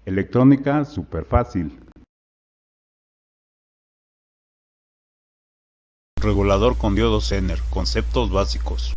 Electrónica súper fácil. Regulador con diodo Zener, conceptos básicos.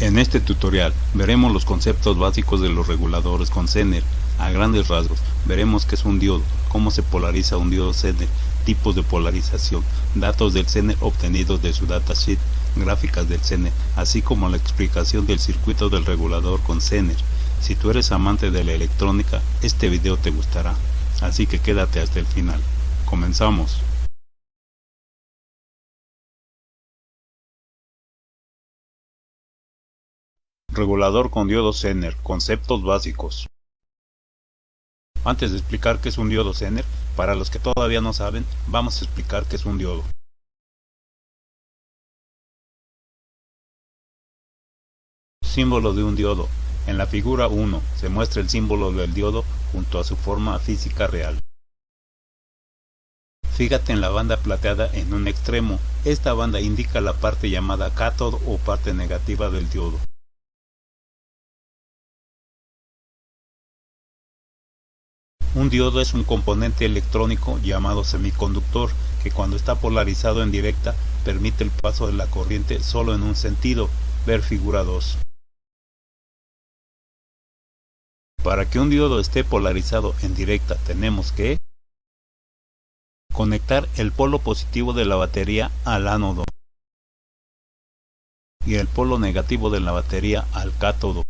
En este tutorial veremos los conceptos básicos de los reguladores con Zener. A grandes rasgos veremos qué es un diodo, cómo se polariza un diodo Zener, tipos de polarización, datos del Zener obtenidos de su datasheet, gráficas del Zener, así como la explicación del circuito del regulador con Zener. Si tú eres amante de la electrónica, este video te gustará, así que quédate hasta el final. Comenzamos. Regulador con diodo Zener, conceptos básicos. Antes de explicar qué es un diodo Zener, para los que todavía no saben, vamos a explicar qué es un diodo. Símbolo de un diodo. En la figura 1 se muestra el símbolo del diodo junto a su forma física real. Fíjate en la banda plateada en un extremo. Esta banda indica la parte llamada cátodo o parte negativa del diodo. Un diodo es un componente electrónico llamado semiconductor que cuando está polarizado en directa permite el paso de la corriente solo en un sentido, ver figura 2. Para que un diodo esté polarizado en directa tenemos que conectar el polo positivo de la batería al ánodo y el polo negativo de la batería al cátodo.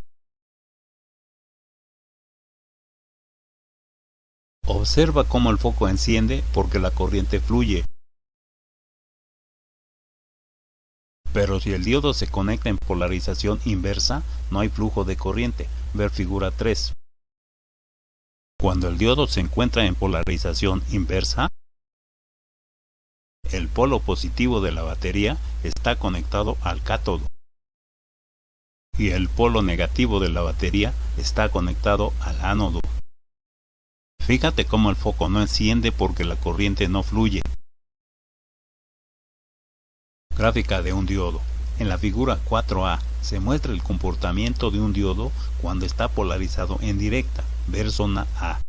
Observa cómo el foco enciende porque la corriente fluye. Pero si el diodo se conecta en polarización inversa, no hay flujo de corriente, ver figura 3. Cuando el diodo se encuentra en polarización inversa, el polo positivo de la batería está conectado al cátodo y el polo negativo de la batería está conectado al ánodo. Fíjate cómo el foco no enciende porque la corriente no fluye. Gráfica de un diodo. En la figura 4A se muestra el comportamiento de un diodo cuando está polarizado en directa, ver zona A.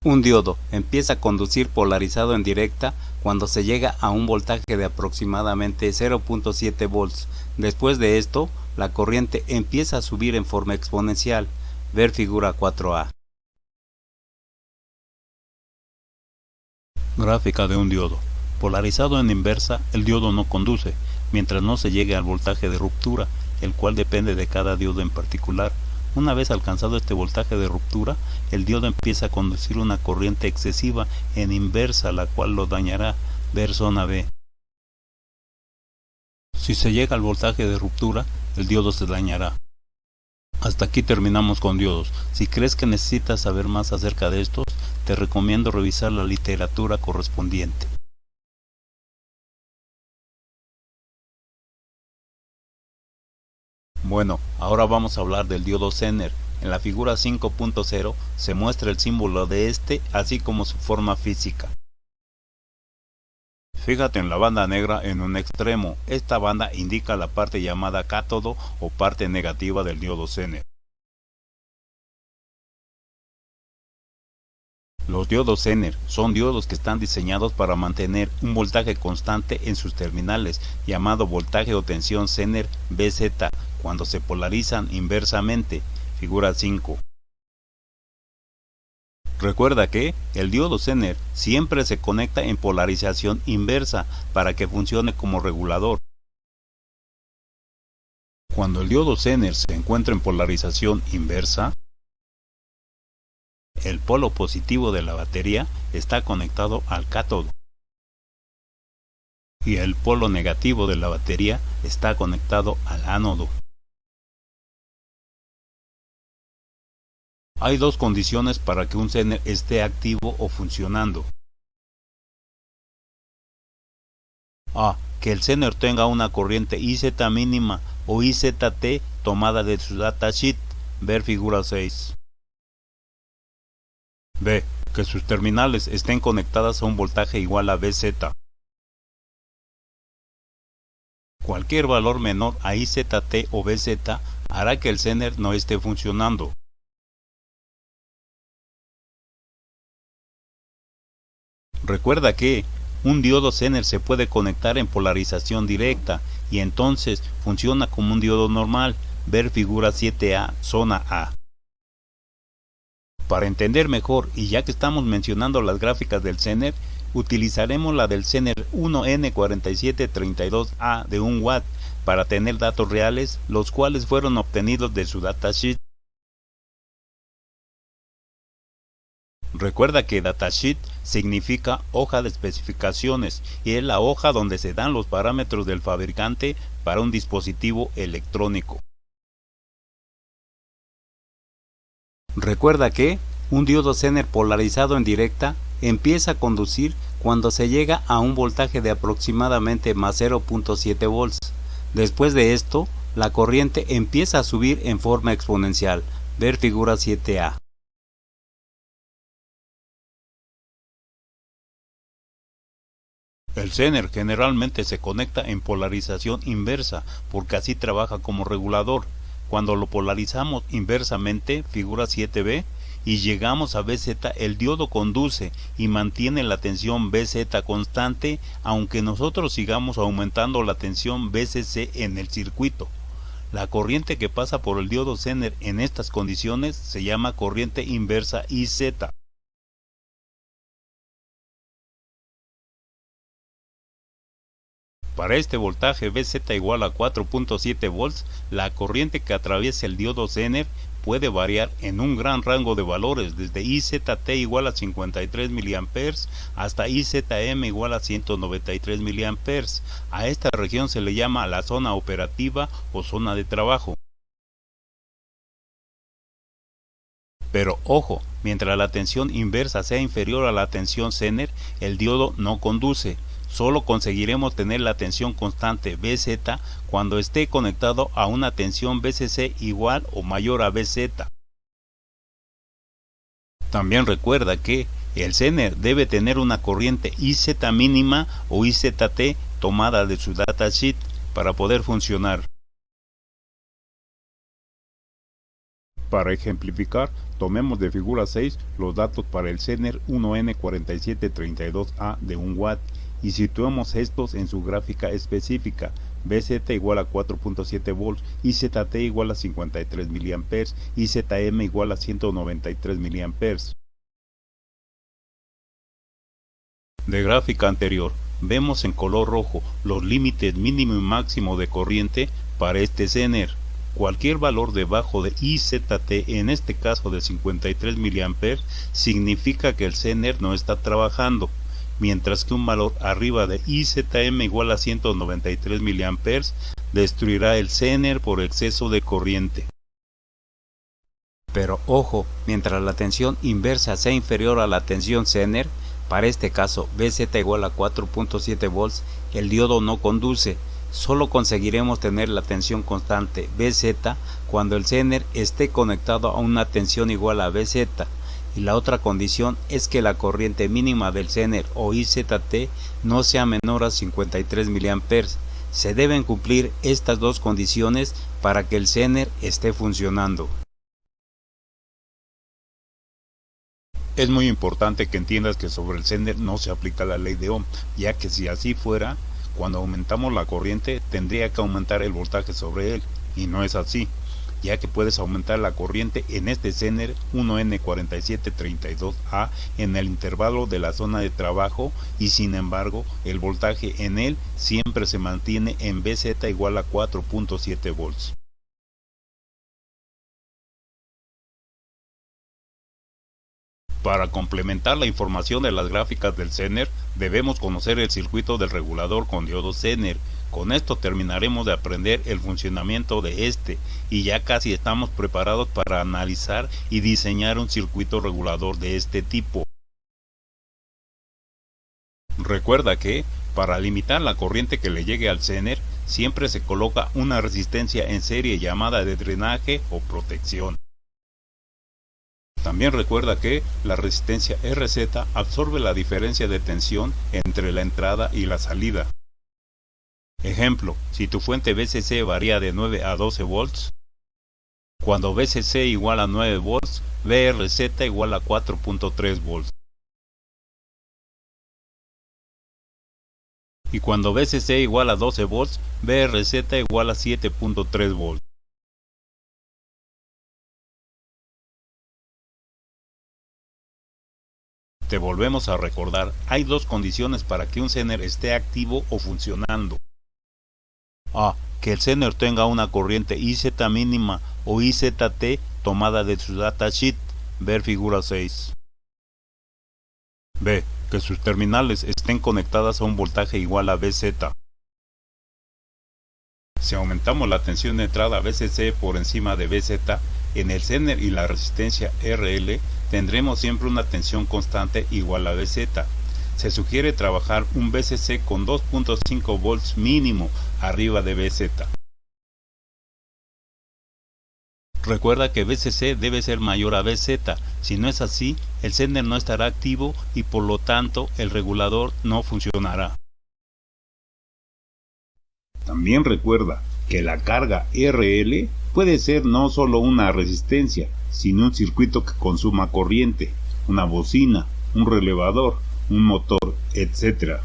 Un diodo empieza a conducir polarizado en directa cuando se llega a un voltaje de aproximadamente 0.7 volts. Después de esto, la corriente empieza a subir en forma exponencial, ver figura 4A. Gráfica de un diodo. Polarizado en inversa, el diodo no conduce, mientras no se llegue al voltaje de ruptura, el cual depende de cada diodo en particular. Una vez alcanzado este voltaje de ruptura, el diodo empieza a conducir una corriente excesiva en inversa, la cual lo dañará, ver zona B. Si se llega al voltaje de ruptura, el diodo se dañará. Hasta aquí terminamos con diodos. Si crees que necesitas saber más acerca de estos, te recomiendo revisar la literatura correspondiente. Bueno, ahora vamos a hablar del diodo Zener. En la figura 5.0 se muestra el símbolo de este, así como su forma física. Fíjate en la banda negra en un extremo. Esta banda indica la parte llamada cátodo o parte negativa del diodo Zener. Los diodos Zener son diodos que están diseñados para mantener un voltaje constante en sus terminales, llamado voltaje o tensión Zener Vz, cuando se polarizan inversamente, figura 5. Recuerda que el diodo Zener siempre se conecta en polarización inversa para que funcione como regulador. Cuando el diodo Zener se encuentra en polarización inversa, el polo positivo de la batería está conectado al cátodo y el polo negativo de la batería está conectado al ánodo. Hay dos condiciones para que un Zener esté activo o funcionando. A. Que el Zener tenga una corriente IZ mínima o IZT tomada de su datasheet, ver figura 6. B. Que sus terminales estén conectadas a un voltaje igual a Vz. Cualquier valor menor a IZT o Vz hará que el Zener no esté funcionando. Recuerda que un diodo Zener se puede conectar en polarización directa y entonces funciona como un diodo normal. Ver figura 7A, zona A. Para entender mejor, y ya que estamos mencionando las gráficas del Zener, utilizaremos la del Zener 1N4732A de 1 watt para tener datos reales, los cuales fueron obtenidos de su datasheet. Recuerda que datasheet significa hoja de especificaciones y es la hoja donde se dan los parámetros del fabricante para un dispositivo electrónico. Recuerda que un diodo Zener polarizado en directa empieza a conducir cuando se llega a un voltaje de aproximadamente más 0.7 volts. Después de esto, la corriente empieza a subir en forma exponencial. Ver figura 7A. El Zener generalmente se conecta en polarización inversa porque así trabaja como regulador. Cuando lo polarizamos inversamente, figura 7B, y llegamos a BZ, el diodo conduce y mantiene la tensión BZ constante, aunque nosotros sigamos aumentando la tensión BCC en el circuito. La corriente que pasa por el diodo Zener en estas condiciones se llama corriente inversa IZ. Para este voltaje BZ igual a 4.7 volts, la corriente que atraviesa el diodo Zener puede variar en un gran rango de valores, desde IZT igual a 53 mA hasta IZM igual a 193 mA. A esta región se le llama la zona operativa o zona de trabajo. Pero ojo, mientras la tensión inversa sea inferior a la tensión Zener, el diodo no conduce. Solo conseguiremos tener la tensión constante BZ cuando esté conectado a una tensión BCC igual o mayor a BZ. También recuerda que el Zener debe tener una corriente IZ mínima o IZT tomada de su datasheet para poder funcionar. Para ejemplificar, tomemos de figura 6 los datos para el Zener 1N4732A de 1 watt y situemos estos en su gráfica específica. BZ igual a 4.7 volts, IZT igual a 53 mA, IZM igual a 193 mA. De gráfica anterior, vemos en color rojo los límites mínimo y máximo de corriente para este Zener. Cualquier valor debajo de IZT, en este caso de 53 mA, significa que el Zener no está trabajando, mientras que un valor arriba de IZM igual a 193 mA destruirá el Zener por exceso de corriente. Pero ojo, mientras la tensión inversa sea inferior a la tensión Zener, para este caso BZ igual a 4.7 volts, el diodo no conduce. Solo conseguiremos tener la tensión constante BZ cuando el Zener esté conectado a una tensión igual a BZ, y la otra condición es que la corriente mínima del Zener o IZT no sea menor a 53 mA. Se deben cumplir estas dos condiciones para que el Zener esté funcionando. Es muy importante que entiendas que sobre el Zener no se aplica la ley de Ohm, ya que si así fuera, cuando aumentamos la corriente tendría que aumentar el voltaje sobre él, y no es así, ya que puedes aumentar la corriente en este Zener 1N4732A en el intervalo de la zona de trabajo y sin embargo el voltaje en él siempre se mantiene en BZ igual a 4.7 volts. Para complementar la información de las gráficas del Zener, debemos conocer el circuito del regulador con diodo Zener. Con esto terminaremos de aprender el funcionamiento de este y ya casi estamos preparados para analizar y diseñar un circuito regulador de este tipo. Recuerda que, para limitar la corriente que le llegue al Zener, siempre se coloca una resistencia en serie llamada de drenaje o protección. También recuerda que la resistencia RZ absorbe la diferencia de tensión entre la entrada y la salida. Ejemplo, si tu fuente BCC varía de 9 a 12 volts, Cuando VCC igual a 9 volts, VRZ igual a 4.3 volts. Y cuando VCC igual a 12 volts, VRZ igual a 7.3 volts. Te volvemos a recordar, hay dos condiciones para que un Zener esté activo o funcionando. A. Que el Zener tenga una corriente IZ mínima o IZT tomada de su datasheet, ver figura 6. B. Que sus terminales estén conectadas a un voltaje igual a VZ. Si aumentamos la tensión de entrada VCC por encima de VZ, en el Zener y la resistencia RL tendremos siempre una tensión constante igual a VZ. Se sugiere trabajar un VCC con 2.5 volts mínimo arriba de VZ. Recuerda que VCC debe ser mayor a VZ, si no es así, el Zener no estará activo y por lo tanto el regulador no funcionará. También recuerda que la carga RL puede ser no solo una resistencia, sino un circuito que consuma corriente, una bocina, un relevador, un motor, etc.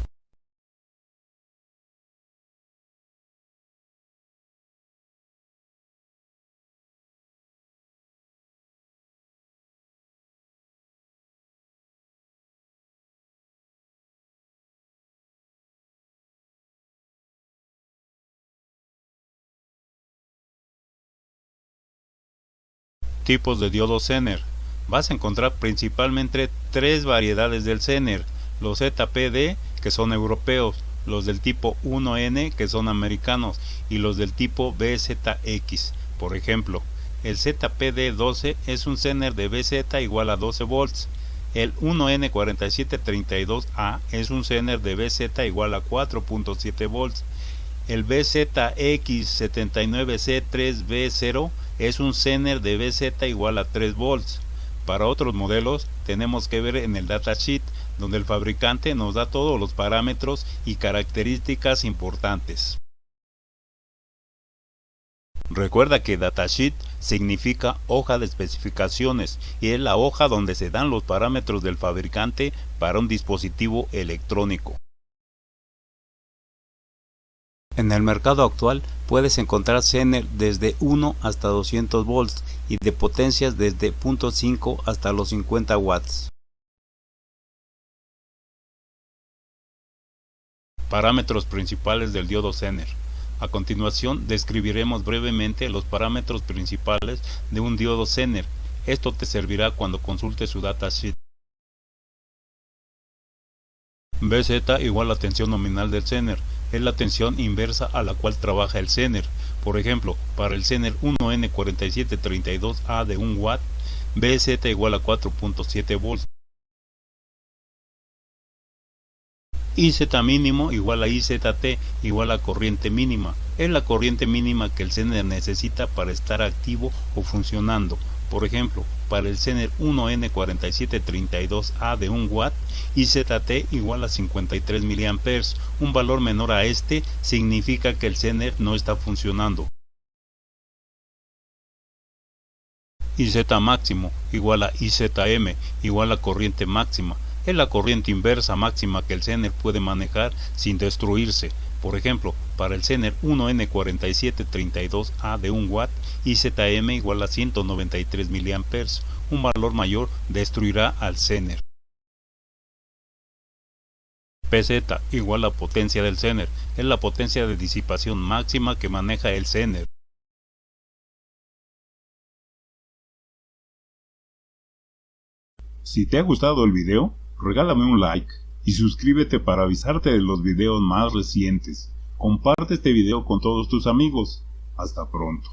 Tipos de diodos Zener. Vas a encontrar principalmente tres variedades del Zener: los ZPD, que son europeos, los del tipo 1N, que son americanos, y los del tipo BZX. Por ejemplo, el ZPD12 es un Zener de VZ igual a 12 volts. El 1N4732A es un Zener de VZ igual a 4.7 volts. El BZX79C3B0 es un Zener de VZ igual a 3 volts. Para otros modelos tenemos que ver en el datasheet, donde el fabricante nos da todos los parámetros y características importantes. Recuerda que datasheet significa hoja de especificaciones y es la hoja donde se dan los parámetros del fabricante para un dispositivo electrónico. En el mercado actual puedes encontrar Zener desde 1 hasta 200 volts y de potencias desde 0.5 hasta los 50 watts. Parámetros principales del diodo Zener. A continuación describiremos brevemente los parámetros principales de un diodo Zener. Esto te servirá cuando consultes su datasheet. VZ igual a tensión nominal del Zener. Es la tensión inversa a la cual trabaja el Zener. Por ejemplo, para el Zener 1N4732A de 1 watt, VZ igual a 4.7 volts. IZ mínimo igual a IZT igual a corriente mínima. Es la corriente mínima que el Zener necesita para estar activo o funcionando. Por ejemplo, para el Zener 1N4732A de 1 watt, IZT igual a 53 mA. Un valor menor a este significa que el Zener no está funcionando. IZ máximo igual a IZM igual a corriente máxima. Es la corriente inversa máxima que el Zener puede manejar sin destruirse. Por ejemplo, para el Zener 1N4732A de 1 watt, IZM igual a 193 mA. Un valor mayor destruirá al Zener. PZ igual a potencia del Zener. Es la potencia de disipación máxima que maneja el Zener. Si te ha gustado el video, regálame un like y suscríbete para avisarte de los videos más recientes. Comparte este video con todos tus amigos. Hasta pronto.